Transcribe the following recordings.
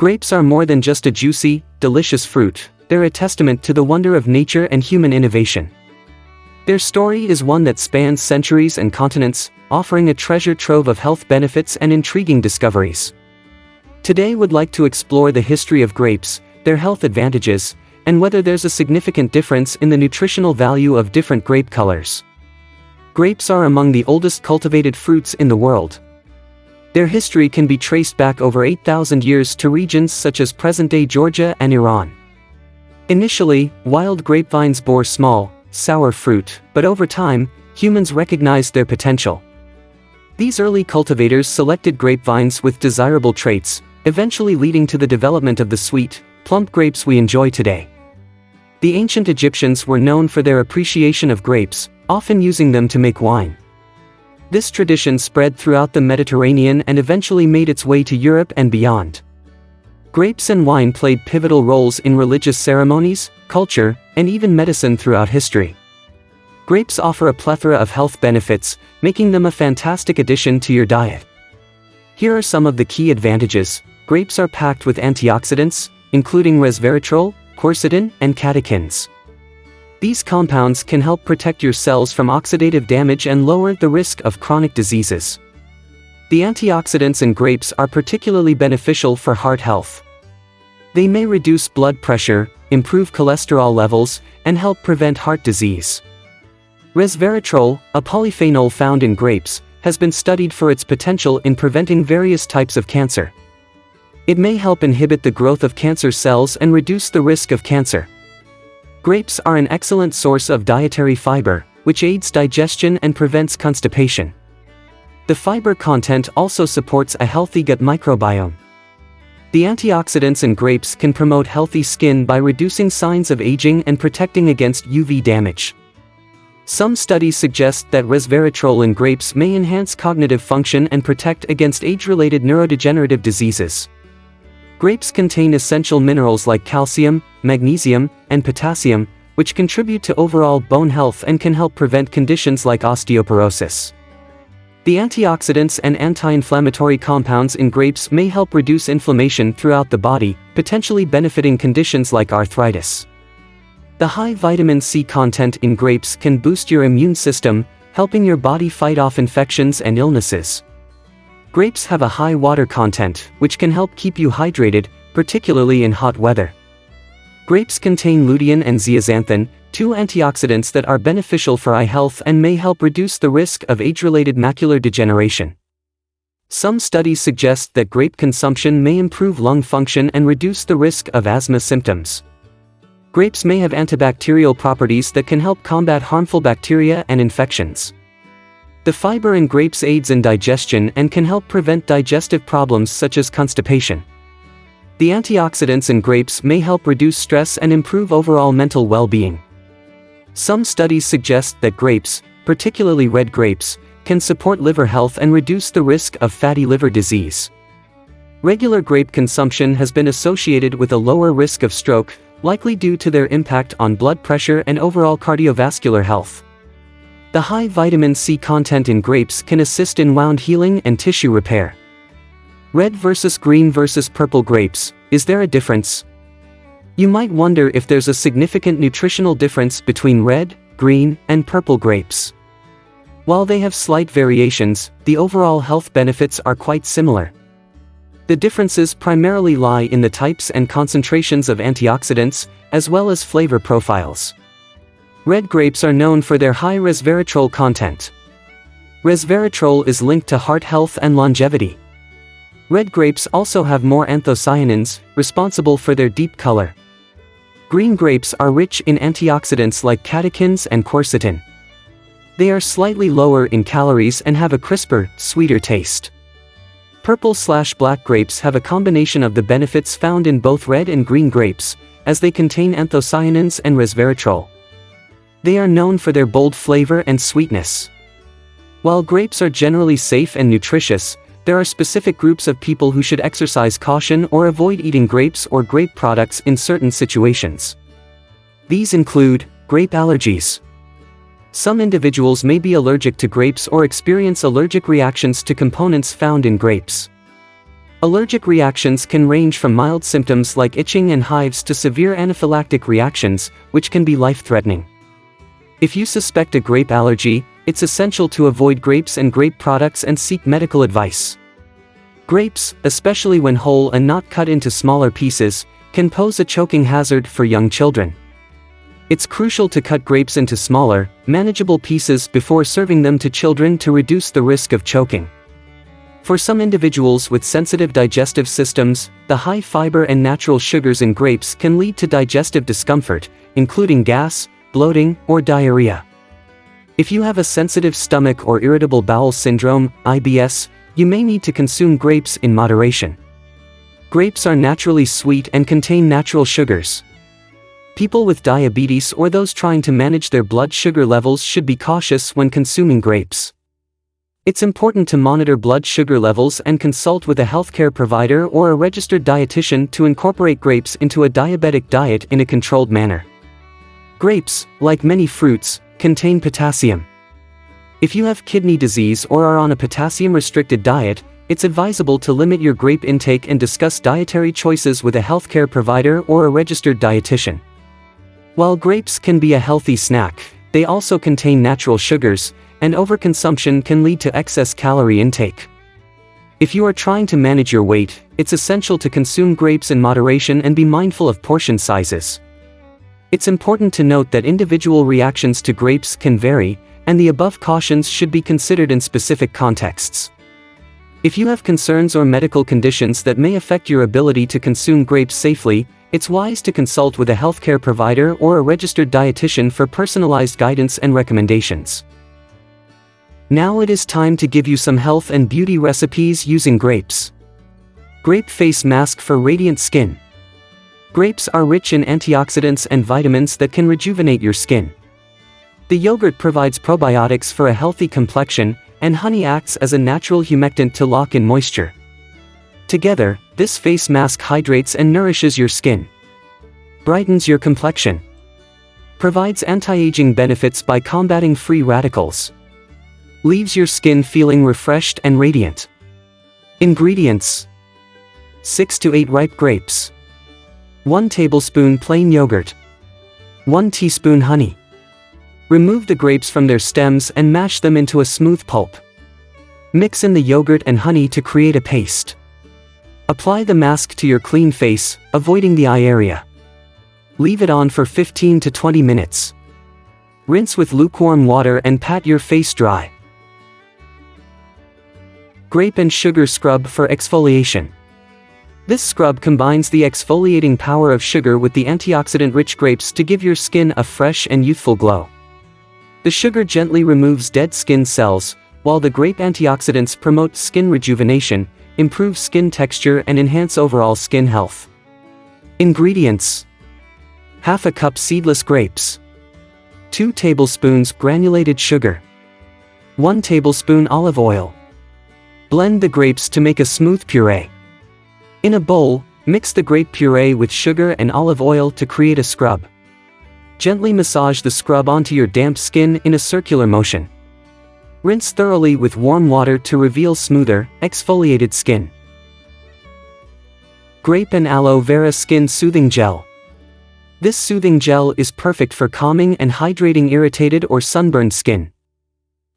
Grapes are more than just a juicy, delicious fruit, they're a testament to the wonder of nature and human innovation. Their story is one that spans centuries and continents, offering a treasure trove of health benefits and intriguing discoveries. Today we'd like to explore the history of grapes, their health advantages, and whether there's a significant difference in the nutritional value of different grape colors. Grapes are among the oldest cultivated fruits in the world. Their history can be traced back over 8,000 years to regions such as present-day Georgia and Iran. Initially, wild grapevines bore small, sour fruit, but over time, humans recognized their potential. These early cultivators selected grapevines with desirable traits, eventually leading to the development of the sweet, plump grapes we enjoy today. The ancient Egyptians were known for their appreciation of grapes, often using them to make wine. This tradition spread throughout the Mediterranean and eventually made its way to Europe and beyond. Grapes and wine played pivotal roles in religious ceremonies, culture, and even medicine throughout history. Grapes offer a plethora of health benefits, making them a fantastic addition to your diet. Here are some of the key advantages. Grapes are packed with antioxidants, including resveratrol, quercetin, and catechins. These compounds can help protect your cells from oxidative damage and lower the risk of chronic diseases. The antioxidants in grapes are particularly beneficial for heart health. They may reduce blood pressure, improve cholesterol levels, and help prevent heart disease. Resveratrol, a polyphenol found in grapes, has been studied for its potential in preventing various types of cancer. It may help inhibit the growth of cancer cells and reduce the risk of cancer. Grapes are an excellent source of dietary fiber, which aids digestion and prevents constipation. The fiber content also supports a healthy gut microbiome. The antioxidants in grapes can promote healthy skin by reducing signs of aging and protecting against UV damage. Some studies suggest that resveratrol in grapes may enhance cognitive function and protect against age-related neurodegenerative diseases. Grapes contain essential minerals like calcium, magnesium, and potassium, which contribute to overall bone health and can help prevent conditions like osteoporosis. The antioxidants and anti-inflammatory compounds in grapes may help reduce inflammation throughout the body, potentially benefiting conditions like arthritis. The high vitamin C content in grapes can boost your immune system, helping your body fight off infections and illnesses. Grapes have a high water content, which can help keep you hydrated, particularly in hot weather. Grapes contain lutein and zeaxanthin, two antioxidants that are beneficial for eye health and may help reduce the risk of age-related macular degeneration. Some studies suggest that grape consumption may improve lung function and reduce the risk of asthma symptoms. Grapes may have antibacterial properties that can help combat harmful bacteria and infections. The fiber in grapes aids in digestion and can help prevent digestive problems such as constipation. The antioxidants in grapes may help reduce stress and improve overall mental well-being. Some studies suggest that grapes, particularly red grapes, can support liver health and reduce the risk of fatty liver disease. Regular grape consumption has been associated with a lower risk of stroke, likely due to their impact on blood pressure and overall cardiovascular health. The high vitamin C content in grapes can assist in wound healing and tissue repair. Red versus green versus purple grapes, is there a difference? You might wonder if there's a significant nutritional difference between red, green, and purple grapes. While they have slight variations, the overall health benefits are quite similar. The differences primarily lie in the types and concentrations of antioxidants, as well as flavor profiles. Red grapes are known for their high resveratrol content. Resveratrol is linked to heart health and longevity. Red grapes also have more anthocyanins, responsible for their deep color. Green grapes are rich in antioxidants like catechins and quercetin. They are slightly lower in calories and have a crisper, sweeter taste. Purple/black grapes have a combination of the benefits found in both red and green grapes, as they contain anthocyanins and resveratrol. They are known for their bold flavor and sweetness. While grapes are generally safe and nutritious, there are specific groups of people who should exercise caution or avoid eating grapes or grape products in certain situations. These include grape allergies. Some individuals may be allergic to grapes or experience allergic reactions to components found in grapes. Allergic reactions can range from mild symptoms like itching and hives to severe anaphylactic reactions, which can be life-threatening. If you suspect a grape allergy, it's essential to avoid grapes and grape products and seek medical advice. Grapes, especially when whole and not cut into smaller pieces, can pose a choking hazard for young children. It's crucial to cut grapes into smaller, manageable pieces before serving them to children to reduce the risk of choking. For some individuals with sensitive digestive systems, the high fiber and natural sugars in grapes can lead to digestive discomfort, including gas, bloating, or diarrhea. If you have a sensitive stomach or irritable bowel syndrome, IBS, you may need to consume grapes in moderation. Grapes are naturally sweet and contain natural sugars. People with diabetes or those trying to manage their blood sugar levels should be cautious when consuming grapes. It's important to monitor blood sugar levels and consult with a healthcare provider or a registered dietitian to incorporate grapes into a diabetic diet in a controlled manner. Grapes, like many fruits, contain potassium. If you have kidney disease or are on a potassium-restricted diet, it's advisable to limit your grape intake and discuss dietary choices with a healthcare provider or a registered dietitian. While grapes can be a healthy snack, they also contain natural sugars, and overconsumption can lead to excess calorie intake. If you are trying to manage your weight, it's essential to consume grapes in moderation and be mindful of portion sizes. It's important to note that individual reactions to grapes can vary, and the above cautions should be considered in specific contexts. If you have concerns or medical conditions that may affect your ability to consume grapes safely, it's wise to consult with a healthcare provider or a registered dietitian for personalized guidance and recommendations. Now it is time to give you some health and beauty recipes using grapes. Grape Face Mask for Radiant Skin. Grapes are rich in antioxidants and vitamins that can rejuvenate your skin. The yogurt provides probiotics for a healthy complexion, and honey acts as a natural humectant to lock in moisture. Together, this face mask hydrates and nourishes your skin. Brightens your complexion. Provides anti-aging benefits by combating free radicals. Leaves your skin feeling refreshed and radiant. Ingredients: 6 to 8 ripe grapes, 1 tablespoon plain yogurt, 1 teaspoon honey. Remove the grapes from their stems and mash them into a smooth pulp. Mix in the yogurt and honey to create a paste. Apply the mask to your clean face, avoiding the eye area. Leave it on for 15 to 20 minutes. Rinse with lukewarm water and pat your face dry. Grape and Sugar Scrub for Exfoliation. This scrub combines the exfoliating power of sugar with the antioxidant-rich grapes to give your skin a fresh and youthful glow. The sugar gently removes dead skin cells, while the grape antioxidants promote skin rejuvenation, improve skin texture and enhance overall skin health. Ingredients: ½ a cup seedless grapes, 2 tablespoons granulated sugar, 1 tablespoon olive oil. Blend the grapes to make a smooth puree. In a bowl, mix the grape puree with sugar and olive oil to create a scrub. Gently massage the scrub onto your damp skin in a circular motion. Rinse thoroughly with warm water to reveal smoother, exfoliated skin. Grape and Aloe Vera Skin Soothing Gel. This soothing gel is perfect for calming and hydrating irritated or sunburned skin.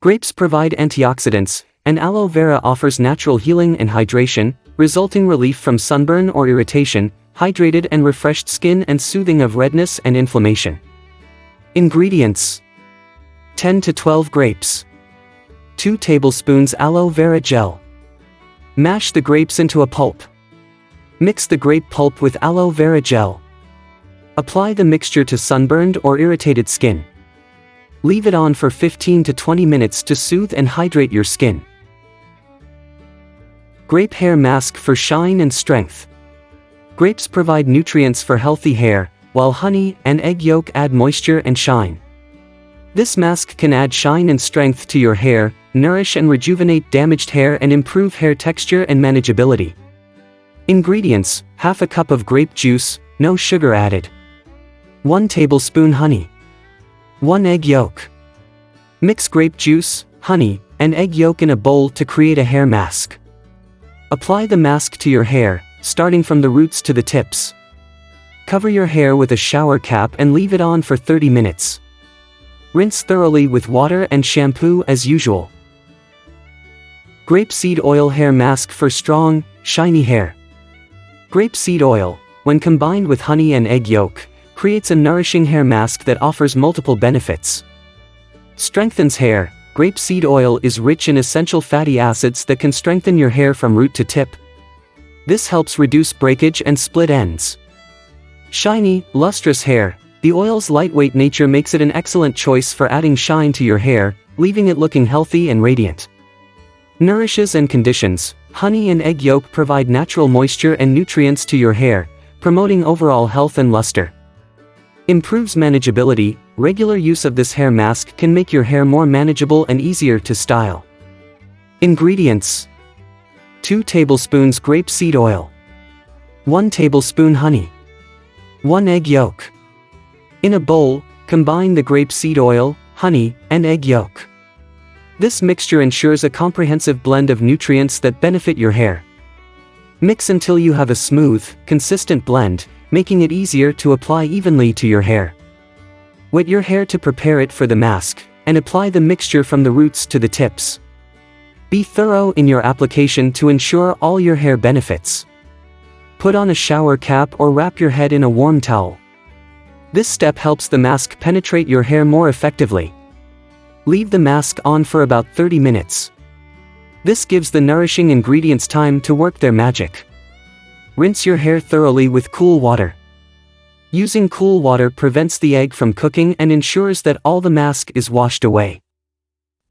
Grapes provide antioxidants, and aloe vera offers natural healing and hydration, resulting relief from sunburn or irritation, hydrated and refreshed skin and soothing of redness and inflammation. Ingredients: 10 to 12 grapes, 2 tablespoons aloe vera gel. Mash the grapes into a pulp. Mix the grape pulp with aloe vera gel. Apply the mixture to sunburned or irritated skin. Leave it on for 15 to 20 minutes to soothe and hydrate your skin. Grape Hair Mask for Shine and Strength. Grapes provide nutrients for healthy hair, while honey and egg yolk add moisture and shine. This mask can add shine and strength to your hair, nourish and rejuvenate damaged hair and improve hair texture and manageability. Ingredients: ½ a cup of grape juice, no sugar added, 1 tablespoon honey, 1 egg yolk. Mix grape juice, honey, and egg yolk in a bowl to create a hair mask. Apply the mask to your hair, starting from the roots to the tips. Cover your hair with a shower cap and leave it on for 30 minutes. Rinse thoroughly with water and shampoo as usual. Grapeseed oil hair mask for strong, shiny hair. Grapeseed oil, when combined with honey and egg yolk, creates a nourishing hair mask that offers multiple benefits. Strengthens hair. Grapeseed oil is rich in essential fatty acids that can strengthen your hair from root to tip. This helps reduce breakage and split ends. Shiny, lustrous hair. The oil's lightweight nature makes it an excellent choice for adding shine to your hair, leaving it looking healthy and radiant. Nourishes and conditions. Honey and egg yolk provide natural moisture and nutrients to your hair, promoting overall health and luster. Improves manageability. Regular use of this hair mask can make your hair more manageable and easier to style. Ingredients: 2 tablespoons grapeseed oil, 1 tablespoon honey, 1 egg yolk. In a bowl, combine the grapeseed oil, honey, and egg yolk. This mixture ensures a comprehensive blend of nutrients that benefit your hair. Mix until you have a smooth, consistent blend, making it easier to apply evenly to your hair. Wet your hair to prepare it for the mask, and apply the mixture from the roots to the tips. Be thorough in your application to ensure all your hair benefits. Put on a shower cap or wrap your head in a warm towel. This step helps the mask penetrate your hair more effectively. Leave the mask on for about 30 minutes. This gives the nourishing ingredients time to work their magic. Rinse your hair thoroughly with cool water. Using cool water prevents the egg from cooking and ensures that all the mask is washed away.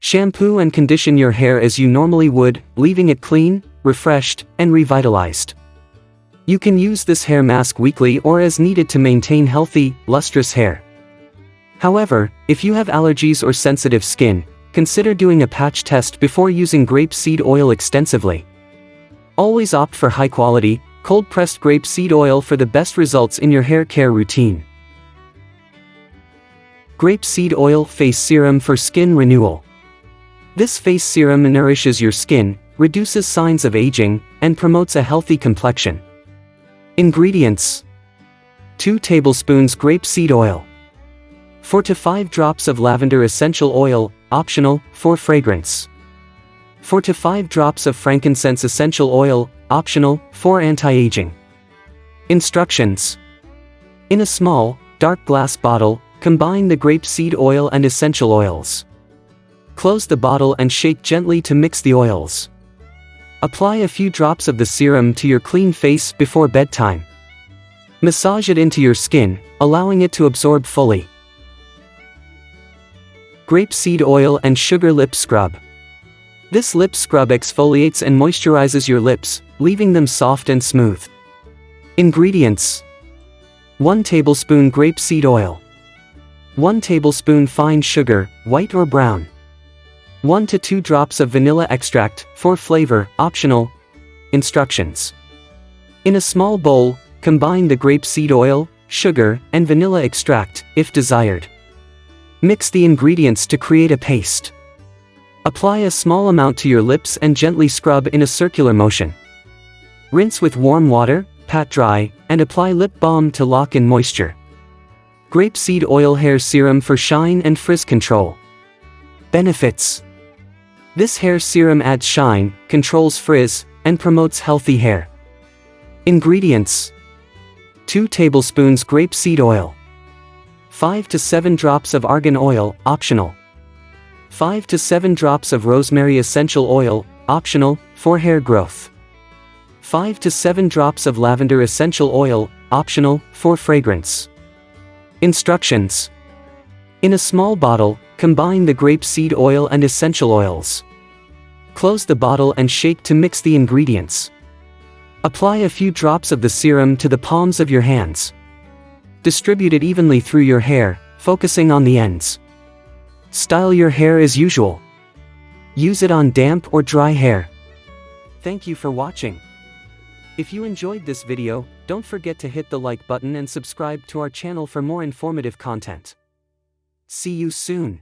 Shampoo and condition your hair as you normally would, leaving it clean, refreshed, and revitalized. You can use this hair mask weekly or as needed to maintain healthy, lustrous hair. However, if you have allergies or sensitive skin, consider doing a patch test before using grapeseed oil extensively. Always opt for high-quality, cold-pressed grapeseed oil for the best results in your hair care routine. Grapeseed oil face serum for skin renewal. This face serum nourishes your skin, reduces signs of aging, and promotes a healthy complexion. Ingredients: 2 tablespoons grapeseed oil, 4 to 5 drops of lavender essential oil, optional, for fragrance, 4 to 5 drops of frankincense essential oil, optional, for anti-aging. Instructions: in a small, dark glass bottle, combine the grapeseed oil and essential oils. Close the bottle and shake gently to mix the oils. Apply a few drops of the serum to your clean face before bedtime. Massage it into your skin, allowing it to absorb fully. Grapeseed oil and sugar lip scrub. This lip scrub exfoliates and moisturizes your lips, leaving them soft and smooth. Ingredients: 1 tablespoon grapeseed oil, 1 tablespoon fine sugar, white or brown, 1 to 2 drops of vanilla extract, for flavor, optional. Instructions: in a small bowl, combine the grapeseed oil, sugar, and vanilla extract, if desired. Mix the ingredients to create a paste. Apply a small amount to your lips and gently scrub in a circular motion. Rinse with warm water, pat dry, and apply lip balm to lock in moisture. Grapeseed oil hair serum for shine and frizz control. Benefits: this hair serum adds shine, controls frizz, and promotes healthy hair. Ingredients: 2 tablespoons grapeseed oil, 5 to 7 drops of argan oil, optional, 5 to 7 drops of rosemary essential oil, optional, for hair growth, 5 to 7 drops of lavender essential oil, optional, for fragrance. Instructions: in a small bottle, combine the grapeseed oil and essential oils. Close the bottle and shake to mix the ingredients. Apply a few drops of the serum to the palms of your hands. Distribute it evenly through your hair, focusing on the ends. Style your hair as usual. Use it on damp or dry hair. Thank you for watching. If you enjoyed this video, don't forget to hit the like button and subscribe to our channel for more informative content. See you soon.